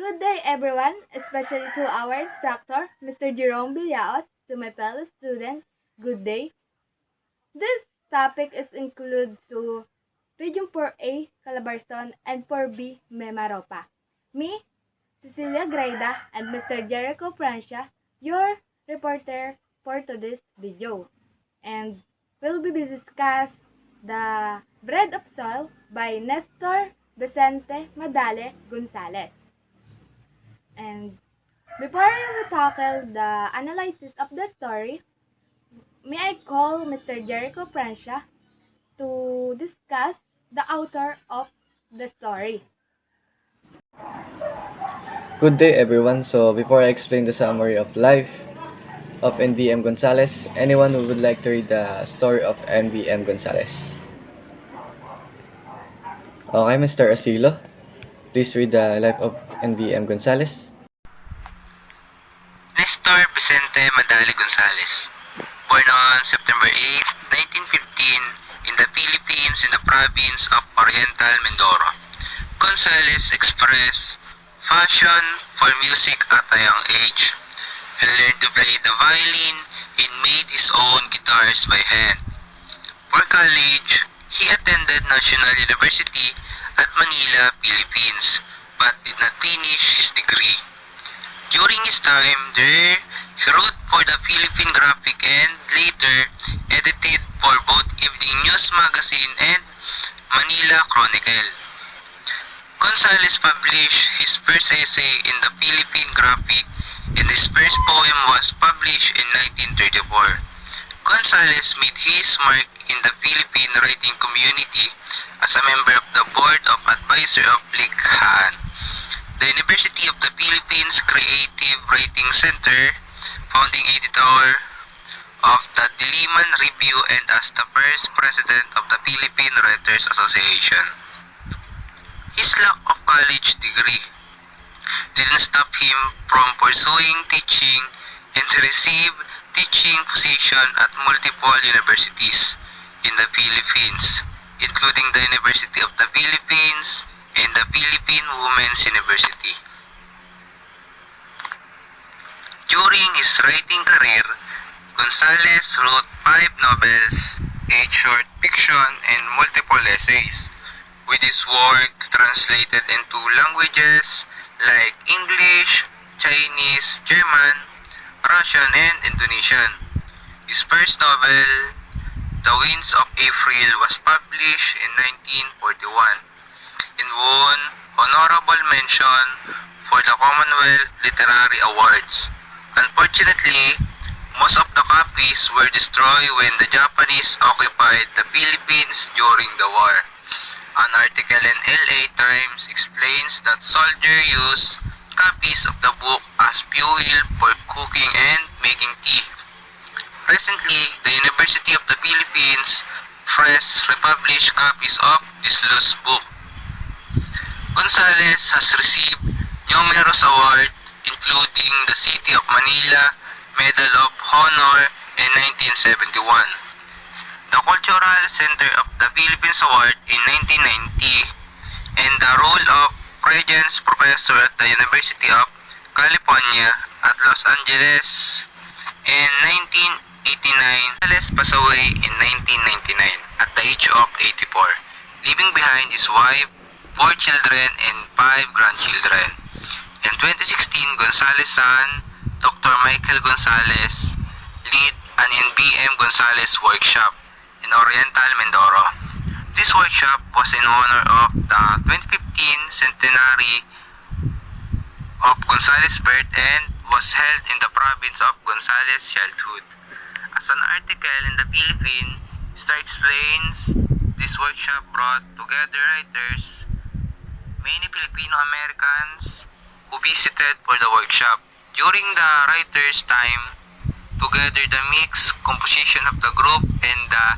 Good day, everyone, especially to our instructor, Mr. Jerome Villaos, to my fellow students, good day. This topic is included to Region 4A, CALABARZON, and 4B, MIMAROPATHE. Me, Cecilia Graida, and Mr. Jericho Francia, your reporter for today's video. And we'll be discuss the Bread of Soil by Nestor, VICENTE, MADALI, GONZALEZ. And before we tackle the analysis of the story, may I call Mr. Jericho Francia to discuss the author of the story. Good day, everyone. So before I explain the summary of life of NBM Gonzalez, anyone who would like to read the story of NBM Gonzalez? Okay, Mr. Asilo, please read the life of NBM Gonzalez. Nestor Vicente Madali Gonzalez, born on September 8, 1915 in the Philippines in the province of Oriental Mindoro. Gonzalez expressed passion for music at a young age. He learned to play the violin and made his own guitars by hand. For college, he attended National University at Manila, Philippines, but did not finish his degree. During his time there, he wrote for the Philippine Graphic and later edited for both Evening News Magazine and Manila Chronicle. Gonzalez published his first essay in the Philippine Graphic and his first poem was published in 1934. Gonzalez made his mark in the Philippine writing community as a member of the Board of Advisors of Likhaan, the University of the Philippines Creative Writing Center, founding editor of the Diliman Review and as the first president of the Philippine Writers Association. His lack of college degree didn't stop him from pursuing teaching and he received teaching position at multiple universities in the Philippines, including the University of the Philippines and the Philippine Women's University. During his writing career, Gonzalez wrote 5 novels, 8 short fiction, and multiple essays, with his work translated into languages like English, Chinese, German, Russian, and Indonesian. His first novel, The Winds of April, was published in 1941 and won honorable mention for the Commonwealth Literary Awards. Unfortunately, most of the copies were destroyed when the Japanese occupied the Philippines during the war. An article in LA Times explains that soldiers used copies of the book as fuel for cooking and making tea. Presently, the University of the Philippines Press republished copies of this lost book. Gonzalez has received numerous awards including the City of Manila Medal of Honor in 1971, the Cultural Center of the Philippines Award in 1990, and the role of Regents Professor at the University of California at Los Angeles in 1989. Gonzalez passed away in 1999 at the age of 84, leaving behind his wife, 4 children, and 5 grandchildren. In 2016, Gonzalez's son, Dr. Michael Gonzalez, led an NBM Gonzalez workshop in Oriental Mindoro. This workshop was in honor of the 2015 centenary of Gonzalez's birth and was held in the province of Gonzalez's childhood. As an article in the Philippine Star explains, this workshop brought together writers, many Filipino-Americans who visited for the workshop. During the writers' time, together the mixed composition of the group and the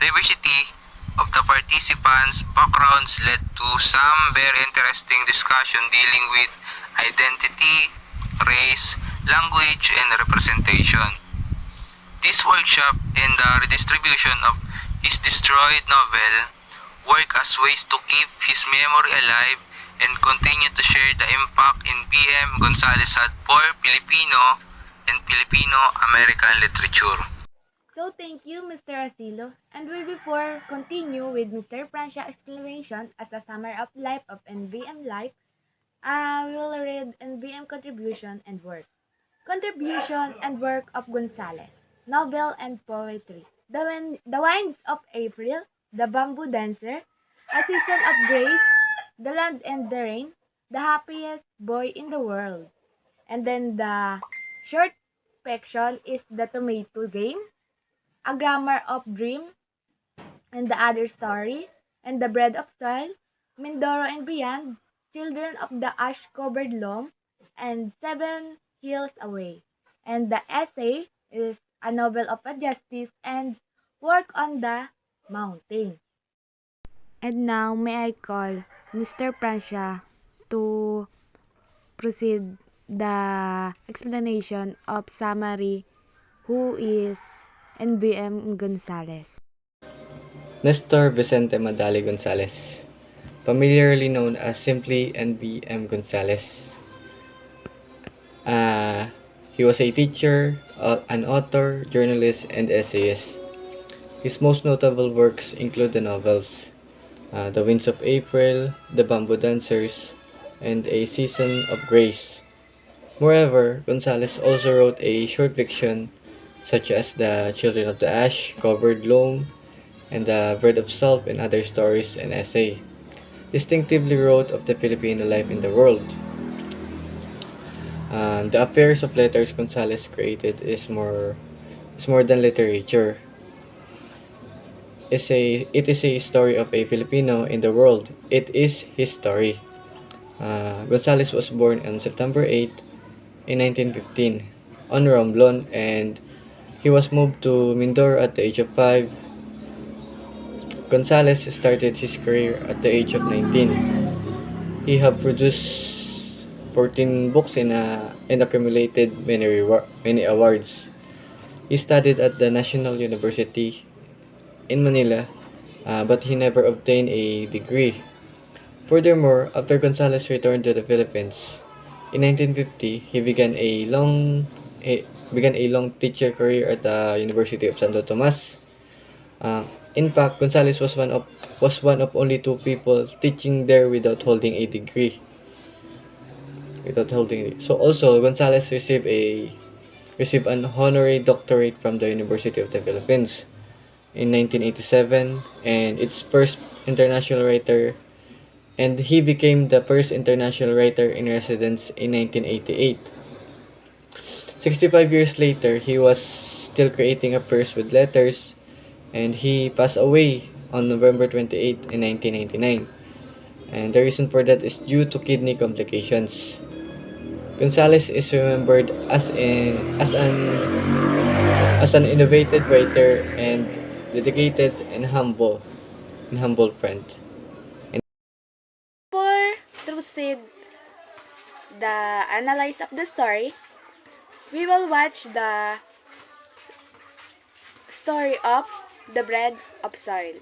diversity of the participants' backgrounds led to some very interesting discussion dealing with identity, race, language, and representation. This workshop and the redistribution of his destroyed novel work as ways to keep his memory alive and continue to share the impact in BM Gonzalez had for Filipino and Filipino-American literature. So thank you, Mr. Asilo. And we before continue with Mr. Francia's explanation as a summary of life of NVM life, we will read NVM contribution and work. Contribution and work of Gonzalez. Novel and poetry. The Winds of April, The Bamboo Dancer, A Season of Grace, The Land and the Rain, The Happiest Boy in the World. And then the short fiction is The Tomato Game, A Grammar of Dream, and The Other Story, and The Bread of Soil, Mindoro and Beyond, Children of the Ash-Covered Loam, and Seven Hills Away. And the essay is A Novel of a Justice and Work on the Mountain. And now, may I call Mr. Pransha to proceed the explanation of summary who is NBM Gonzalez. Nestor Vicente Madali Gonzalez, familiarly known as simply NBM Gonzalez. He was a teacher, an author, journalist, and essayist. His most notable works include the novels The Winds of April, The Bamboo Dancers, and A Season of Grace. Moreover, Gonzalez also wrote a short fiction such as The Children of the Ash-Covered Loam and The Bread of Salt and other stories and essay. Distinctively wrote of the Filipino life in the world. The affairs of letters Gonzalez created is more than literature. It is a story of a Filipino in the world. It is his story. Gonzalez was born on September 8 in 1915 on Romblon, and he was moved to Mindoro at the age of 5. Gonzalez started his career at the age of 19. He have produced 14 books and accumulated many awards. He studied at the National University in Manila, but he never obtained a degree. Furthermore, after Gonzalez returned to the Philippines in 1950, he began a long teacher career at the University of Santo Tomas. In fact, Gonzalez was one of only 2 people teaching there without holding a degree. So also, Gonzalez received an honorary doctorate from the University of the Philippines in 1987, and its first international writer, and he became the first international writer in residence in 1988. 65 years later, he was still creating affairs with letters, and he passed away on November 28 in 1999. And the reason for that is due to kidney complications. Gonzalez is remembered as an innovative writer and dedicated and humble friend. For to proceed the analysis of the story, we will watch the story of The Bread of Soil.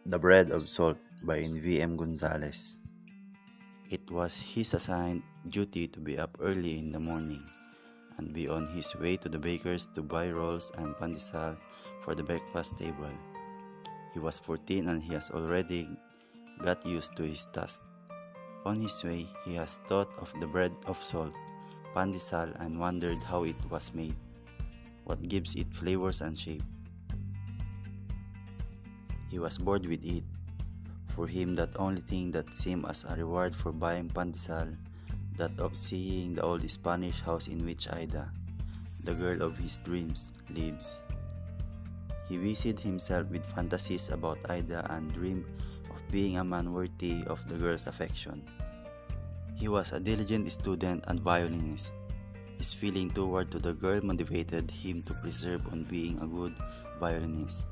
The Bread of Salt by NVM Gonzalez. It was his assigned duty to be up early in the morning and be on his way to the baker's to buy rolls and pandesal for the breakfast table. He was 14 and he has already got used to his task. On his way, he has thought of the bread of salt, pandesal, and wondered how it was made, what gives it flavors and shape. He was bored with it. For him, that only thing that seemed as a reward for buying pandesal, that of seeing the old Spanish house in which Ida, the girl of his dreams, lives. He busied himself with fantasies about Ida and dreamed of being a man worthy of the girl's affection. He was a diligent student and violinist. His feeling toward to the girl motivated him to persevere on being a good violinist.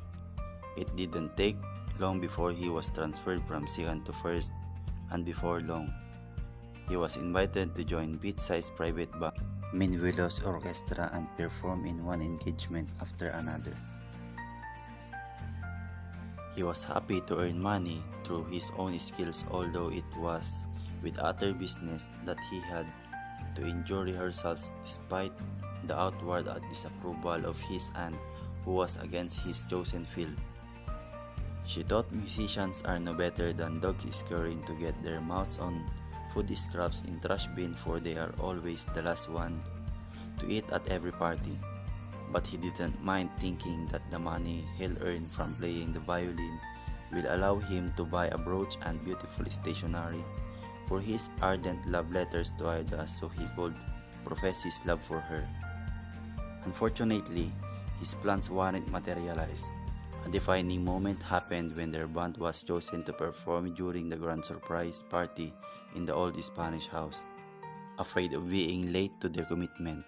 It didn't take long before he was transferred from second to first, and before long, he was invited to join beat-sized private band Minuelos Orchestra and perform in one engagement after another. He was happy to earn money through his own skills, although it was with other business that he had to endure rehearsals despite the outward disapproval of his aunt, who was against his chosen field. She thought musicians are no better than dogs scurrying to get their mouths on food scraps in trash bin, for they are always the last one to eat at every party. But he didn't mind thinking that the money he'll earn from playing the violin will allow him to buy a brooch and beautiful stationery for his ardent love letters to Ida, so he could profess his love for her. Unfortunately, his plans weren't materialized. A defining moment happened when their band was chosen to perform during the grand surprise party in the old Spanish house. Afraid of being late to their commitment,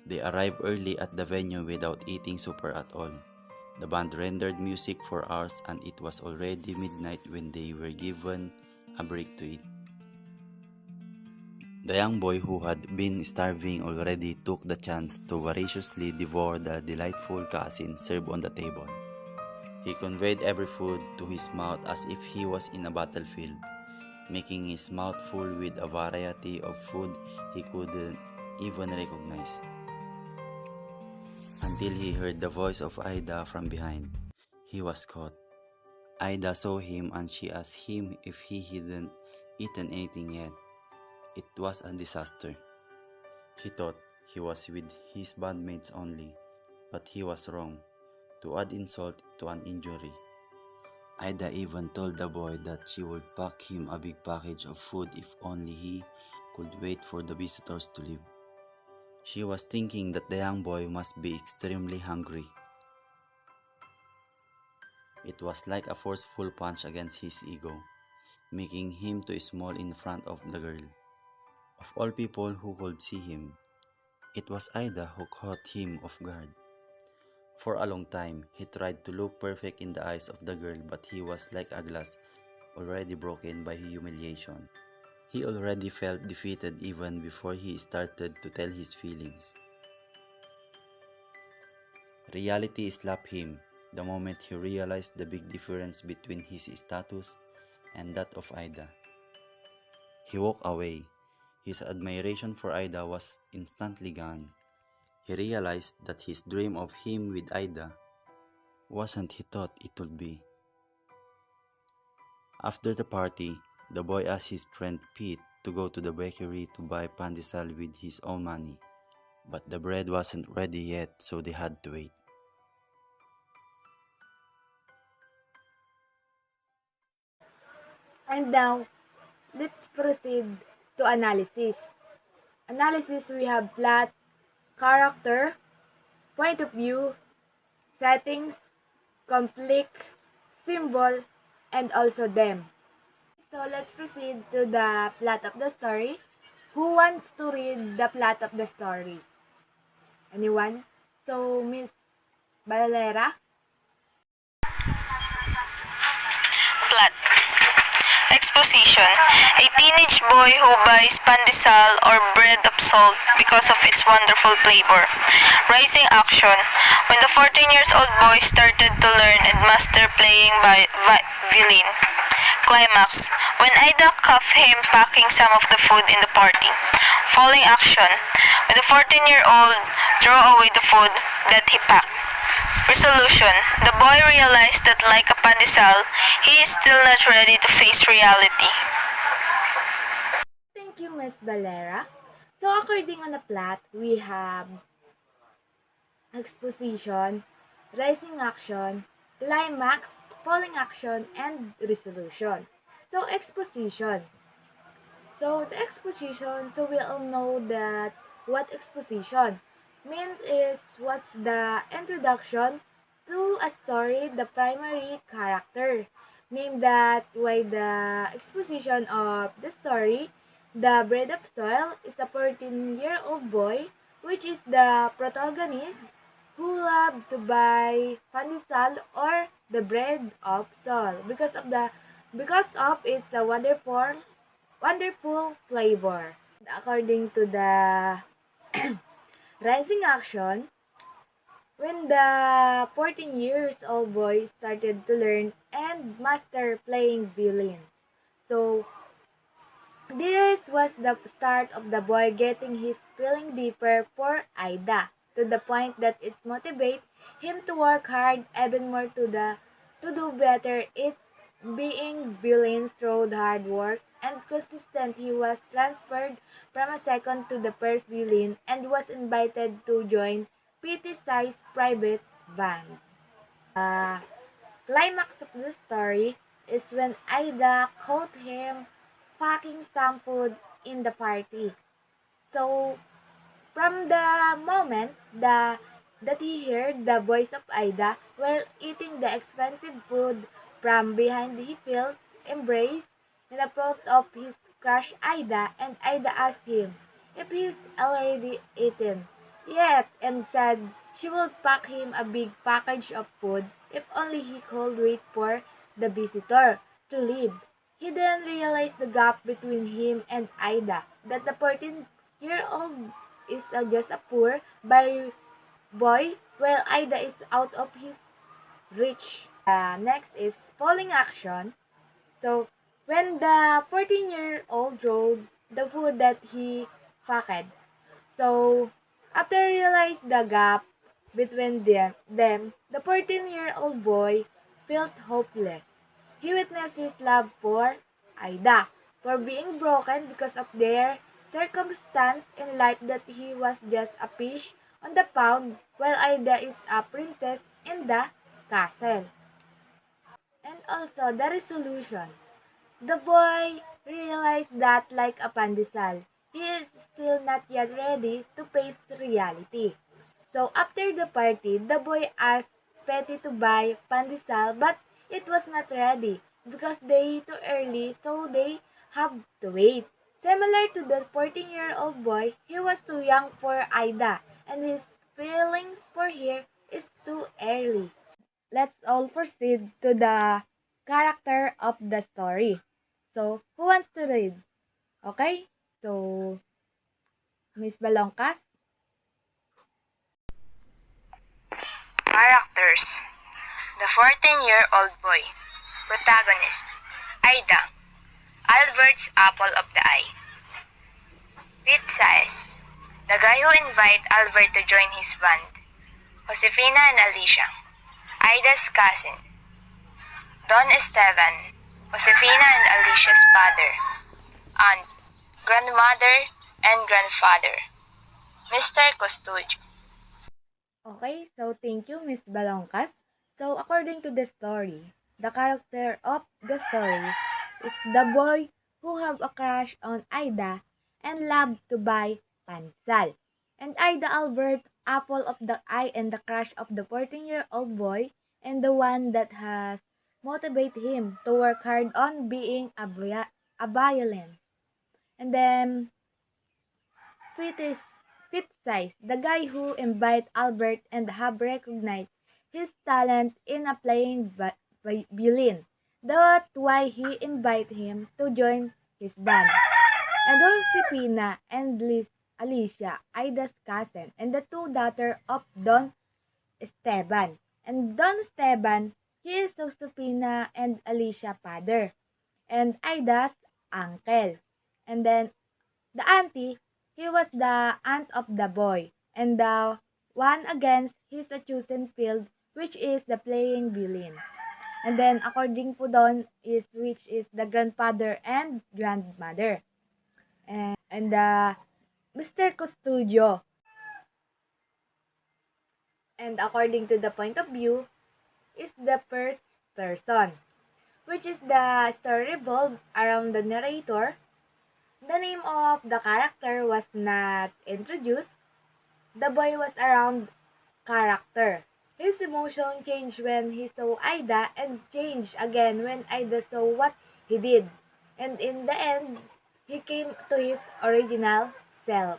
they arrived early at the venue without eating supper at all. The band rendered music for hours, and it was already midnight when they were given a break to eat. The young boy, who had been starving already, took the chance to voraciously devour the delightful cuisine served on the table. He conveyed every food to his mouth as if he was in a battlefield, making his mouth full with a variety of food he couldn't even recognize, until he heard the voice of Ida from behind. He was caught. Ida saw him and she asked him if he hadn't eaten anything yet. It was a disaster. He thought he was with his bandmates only, but he was wrong. To add insult to an injury, Ida even told the boy that she would pack him a big package of food if only he could wait for the visitors to leave. She was thinking that the young boy must be extremely hungry. It was like a forceful punch against his ego, making him too small in front of the girl. Of all people who could see him, it was Ida who caught him off guard. For a long time, he tried to look perfect in the eyes of the girl, but he was like a glass already broken by humiliation. He already felt defeated even before he started to tell his feelings. Reality slapped him the moment he realized the big difference between his status and that of Ida. He walked away. His admiration for Ida was instantly gone. He realized that his dream of him with Ida wasn't he thought it would be. After the party, the boy asked his friend Pete to go to the bakery to buy pandesal with his own money, but the bread wasn't ready yet, so they had to wait. And now, let's proceed to analysis. Analysis, we have plot, character, point of view, settings, conflict, symbol, and also them. So let's proceed to the plot of the story. Who wants to read the plot of the story? Anyone? So, Miss Valera? Plot. Exposition. A teenage boy who buys pandesal or bread of salt because of its wonderful flavor. Rising action. When the 14 years old boy started to learn and master playing violin. Climax. When Ida caught him packing some of the food in the party. Falling action. When the 14-year-old threw away the food that he packed. Resolution. The boy realized that like a pandesal, he is still not ready to face reality. Thank you, Miss Valera. So according on the plot, we have exposition, rising action, climax, falling action, and resolution. So exposition. So the exposition, so we all know that what exposition means is what's the introduction to a story, the primary character. Name that why the exposition of the story, the bread of soil, is a 14-year-old boy, which is the protagonist who love to buy pandesal or the bread of soil because of its a wonderful flavor. According to the rising action, when the 14 years old boy started to learn and master playing violin. So this was the start of the boy getting his feeling deeper for Ida, to the point that it motivates him to work hard even more to do better. It being violin through hard work and consistent, he was transferred from a second to the first violin and was invited to join PT-sized private band. Climax of the story is when Ida caught him packing some food in the party. So from the moment that he heard the voice of Ida while eating the expensive food from behind, he felt embraced in the front of his crush Ida, and Ida asked him if he's already eaten yet and said she would pack him a big package of food if only he could wait for the visitor to leave. He then realized the gap between him and Ida, that the 14-year-old is just a poor boy, while Ida is out of his reach. Next is falling action. So, when the 14-year-old drove the food that he packed, so after realized the gap between them, the 14-year-old boy felt hopeless. He witnessed his love for Ida for being broken because of their circumstance in life, that he was just a fish on the pond while Ida is a princess in the castle. And also the resolution. The boy realized that, like a pandesal, he is still not yet ready to face reality. So after the party, the boy asked Petty to buy pandesal, but it was not ready because they too early, so they have to wait. Similar to the 14-year-old boy, he was too young for Ida, and his feelings for her is too early. Let's all proceed to the character of the story. So, who wants to read? Okay? So, Miss Balongkas? Characters: the 14-year-old boy. Protagonist: Ida, Albert's apple of the eye. Pit size: the guy who invited Albert to join his band. Josefina and Alicia, Ida's cousin. Don Esteban, Josefina and Alicia's father, aunt, grandmother, and grandfather. Mr. Custodio. Okay, so thank you, Miss Balongkas. So, according to the story, the character of the story is the boy who have a crush on Ida and love to buy pansal. And Ida Albert, apple of the eye and the crush of the 14-year-old boy, and the one that has motivated him to work hard on being a violin. And then, Fit is Fit size, the guy who invite Albert and have recognized his talent in a playing violin. That's why he invite him to join his band. And Josefina and Alicia, Ida's cousin, and the two daughters of Don Esteban. And Don Esteban, he is Josefina and Alicia father, and Ida's uncle. And then the auntie, he was the aunt of the boy, and the one against his chosen field, which is the playing violin. And then according po doon is which is the grandfather and grandmother. And Mr. Custodio. And according to the point of view is the first person, which is the story revolved around the narrator. The name of the character was not introduced. The boy was around character. His emotion changed when he saw Ida and changed again when Ida saw what he did. And in the end, he came to his original self.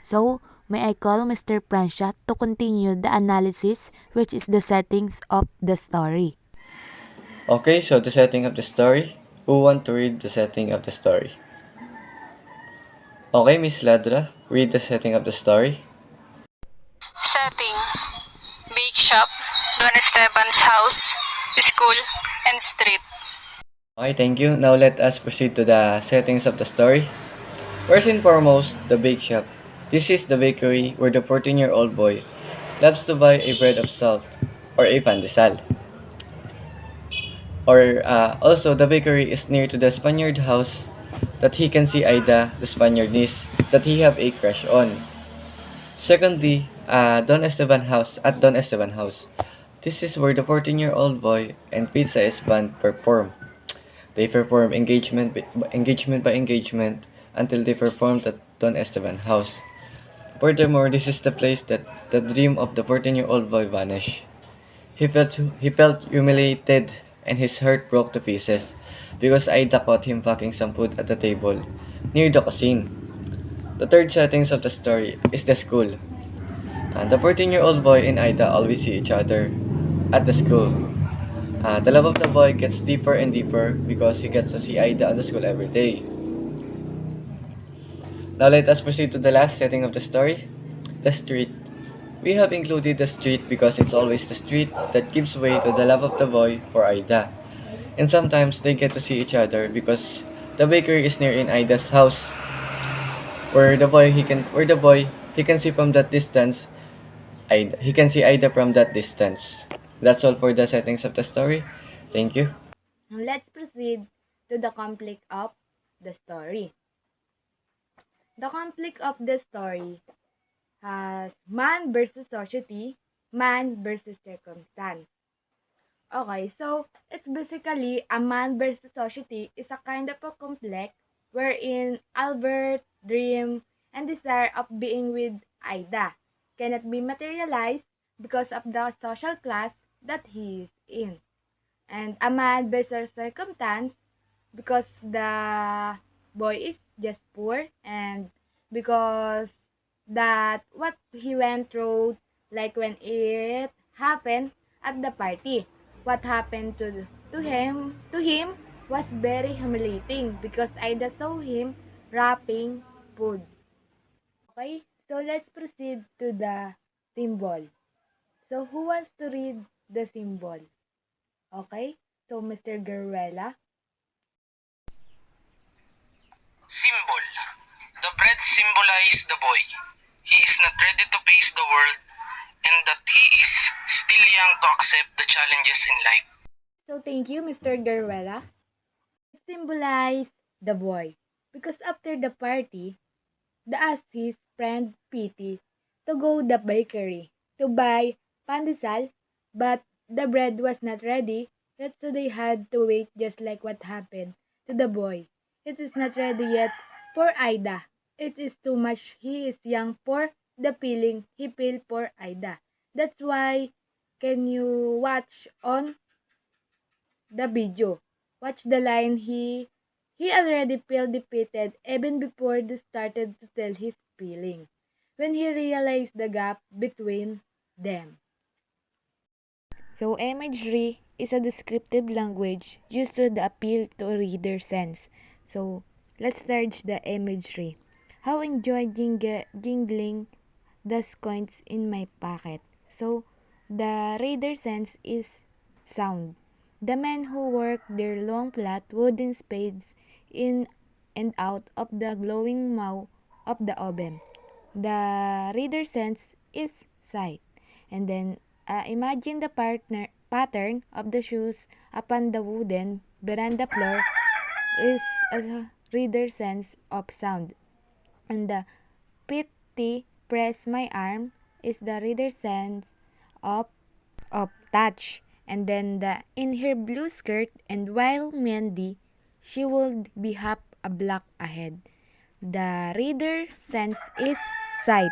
So, may I call Mr. Pransha to continue the analysis, which is the settings of the story. Okay, so the setting of the story. Who want to read the setting of the story? Okay, Miss Ladra, read the setting of the story. Setting: bake shop, Don Esteban's house, school, and street. Okay, thank you. Now let us proceed to the settings of the story. First and foremost, the bake shop. This is the bakery where the 14-year-old boy loves to buy a bread of salt or a pandesal. Also, the bakery is near to the Spaniard house that he can see Ida, the Spaniard niece, that he have a crush on. Secondly, Don Esteban house. This is where the 14-year-old boy and Pizza S band perform. They perform engagement by engagement until they performed at Don Esteban house. Furthermore, this is the place that the dream of the 14-year-old boy vanished. He felt humiliated and his heart broke to pieces because Ida caught him packing some food at the table near the cuisine. The third settings of the story is the school. The 14-year-old boy and Ida always see each other at the school. The love of the boy gets deeper and deeper because he gets to see Ida on the school every day. Now let us proceed to the last setting of the story, the street. We have included the street because it's always the street that gives way to the love of the boy for Ida. And sometimes they get to see each other because the bakery is near in Ida's house, where the boy he can see from that distance. He can see Ida from that distance. That's all for the settings of the story. Thank you. Now let's proceed to the conflict of the story. The conflict of the story has man versus society, man versus circumstance. Okay, so it's basically a man versus society is a kind of a conflict wherein Albert dream and desire of being with Ida cannot be materialized because of the social class that he is in. And a man versus circumstance because the boy is just poor and because that what he went through, like when it happened at the party, what happened to him was very humiliating because Ida saw him wrapping food. Okay, so let's proceed to the symbol. So who wants to read the symbol? Okay, so Mr. Guerrella. Symbol. The bread symbolizes the boy. He is not ready to face the world and that he is still young to accept the challenges in life. So thank you, Mr. Guerrella. It symbolizes the boy because after the party, the asked his friend Petey to go the bakery to buy pandesal, but the bread was not ready yet, so they had to wait just like what happened to the boy. It is not ready yet for Ida. It is too much. He is young for the feeling he feel for Ida. That's why can you watch on the video. Watch the line he already felt defeated even before they started to tell his feeling. When he realized the gap between them. So imagery is a descriptive language used to the appeal to a reader's sense. So let's search the imagery. How enjoy jingling the coins in my pocket. So the reader's sense is sound. The men who work their long flat wooden spades in and out of the glowing mouth of the oven. The reader's sense is sight. And then imagine the pattern of the shoes upon the wooden veranda floor is a reader's sense of sound. And the pity press my arm is the reader's sense of touch. And then the in her blue skirt and while Mandy, she would be half a block ahead. The reader sense is sight.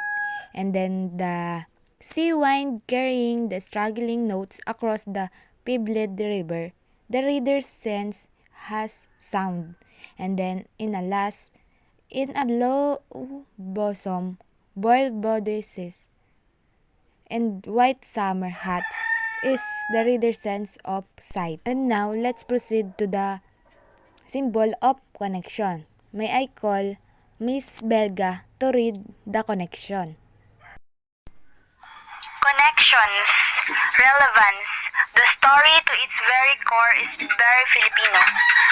And then the sea wind carrying the struggling notes across the Piblet River. The reader's sense has sound. And then in a low bosom, boiled bodices and white summer hats is the reader's sense of sight. And now, let's proceed to the symbol of connection. May I call Miss Belga to read the connection? Connections, relevance. The story to its very core is very Filipino.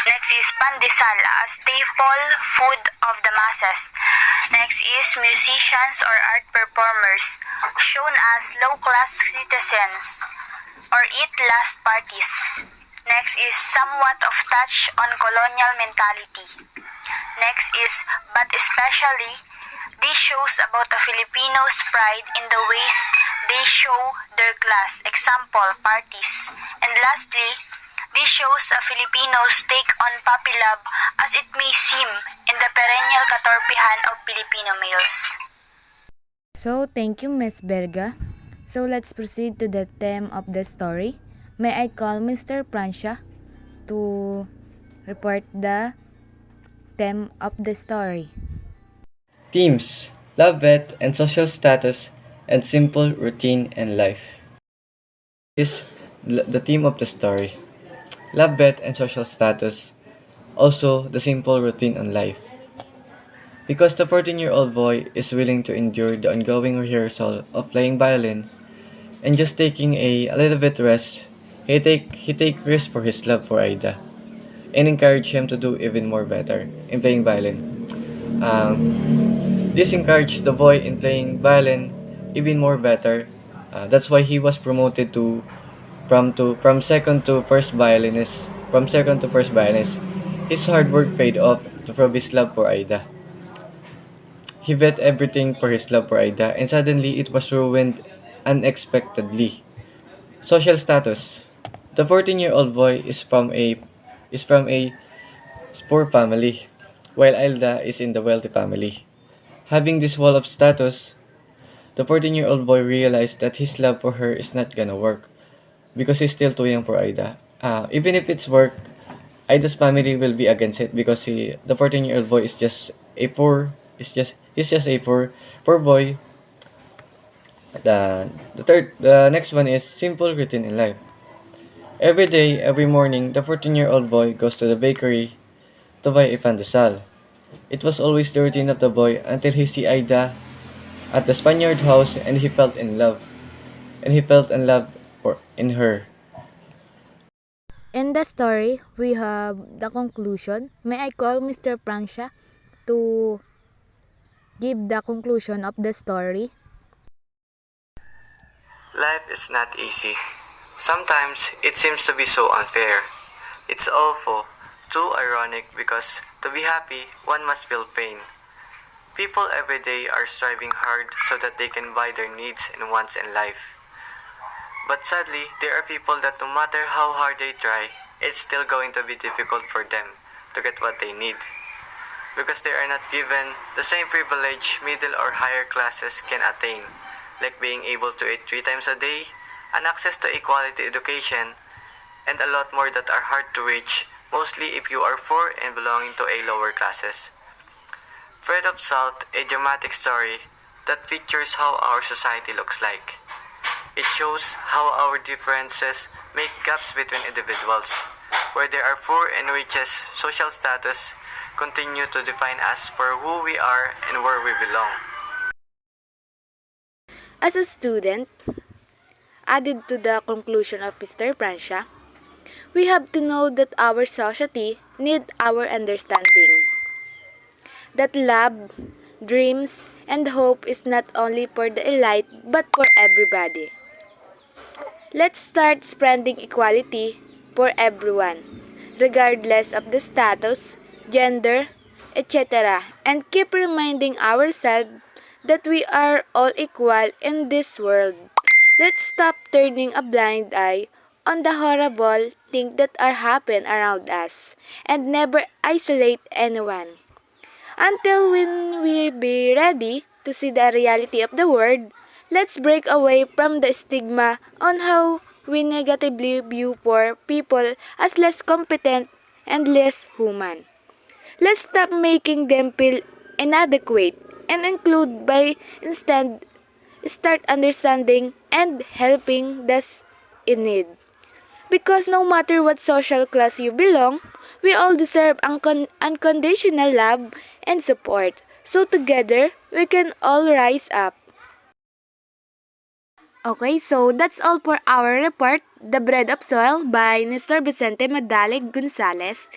Next is pandesal, a staple food of the masses. Next is musicians or art performers, shown as low-class citizens or eat-last parties. Next is somewhat of touch on colonial mentality. Next is, but especially, this shows about the Filipinos' pride in the ways they show their class, example, parties. And lastly, this shows a Filipino's take on puppy love as it may seem in the perennial katorpihan of Filipino males. So, thank you, Miss Belga. So, let's proceed to the theme of the story. May I call Mr. Pransha to report the theme of the story? Themes: love, vet, and social status, and simple routine and life. Is the theme of the story. Love, vet, and social status. Also, the simple routine and life. Because the 14-year-old boy is willing to endure the ongoing rehearsal of playing violin and just taking a little bit rest, he take risk for his love for Ida and encourage him to do even more better in playing violin. This encouraged the boy in playing violin even more better. That's why he was promoted from second to first violinist. From second to first violinist, his hard work paid off to prove his love for Ida. He bet everything for his love for Ida, and suddenly it was ruined unexpectedly. Social status: the 14-year-old boy is from a poor family, while Ida is in the wealthy family. Having this wall of status, the 14-year-old boy realized that his love for her is not gonna work because he's still too young for Ida. Even if it's work, Ida's family will be against it because the 14-year-old boy is just a poor, he's just a poor boy. The next one is simple routine in life. Every day, every morning, the 14-year-old boy goes to the bakery to buy a pandesal. It was always the routine of the boy until he see Ida at the Spaniard house and he felt in love. And he felt in love in her. In the story, we have the conclusion. May I call Mr. Pransha to give the conclusion of the story? Life is not easy. Sometimes it seems to be so unfair. It's awful, too ironic because to be happy, one must feel pain. People every day are striving hard so that they can buy their needs and wants in life. But sadly, there are people that no matter how hard they try, it's still going to be difficult for them to get what they need. Because they are not given the same privilege middle or higher classes can attain, like being able to eat 3 times a day, and access to a quality education, and a lot more that are hard to reach, mostly if you are poor and belonging to a lower classes. Bread of Salt, a dramatic story that features how our society looks like. It shows how our differences make gaps between individuals, where there are poor and riches, social status continue to define us for who we are and where we belong. As a student, added to the conclusion of Mr. Pransha, we have to know that our society needs our understanding. That love, dreams, and hope is not only for the elite but for everybody. Let's start spreading equality for everyone, regardless of the status, gender, etc., and keep reminding ourselves that we are all equal in this world. Let's stop turning a blind eye on the horrible things that are happening around us and never isolate anyone. Until when we be ready to see the reality of the world, let's break away from the stigma on how we negatively view poor people as less competent and less human. Let's stop making them feel inadequate and include by instead start understanding and helping those in need. Because no matter what social class you belong, we all deserve unconditional love and support. So together, we can all rise up. Okay, so that's all for our report, The Bread of Soil by Nestor Vicente Madali Gonzalez.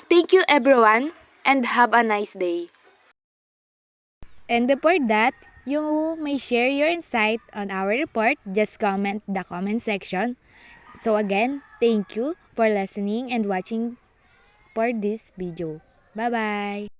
Thank you everyone and have a nice day. And before that, you may share your insight on our report. Just comment the comment section. So again, thank you for listening and watching for this video. Bye-bye.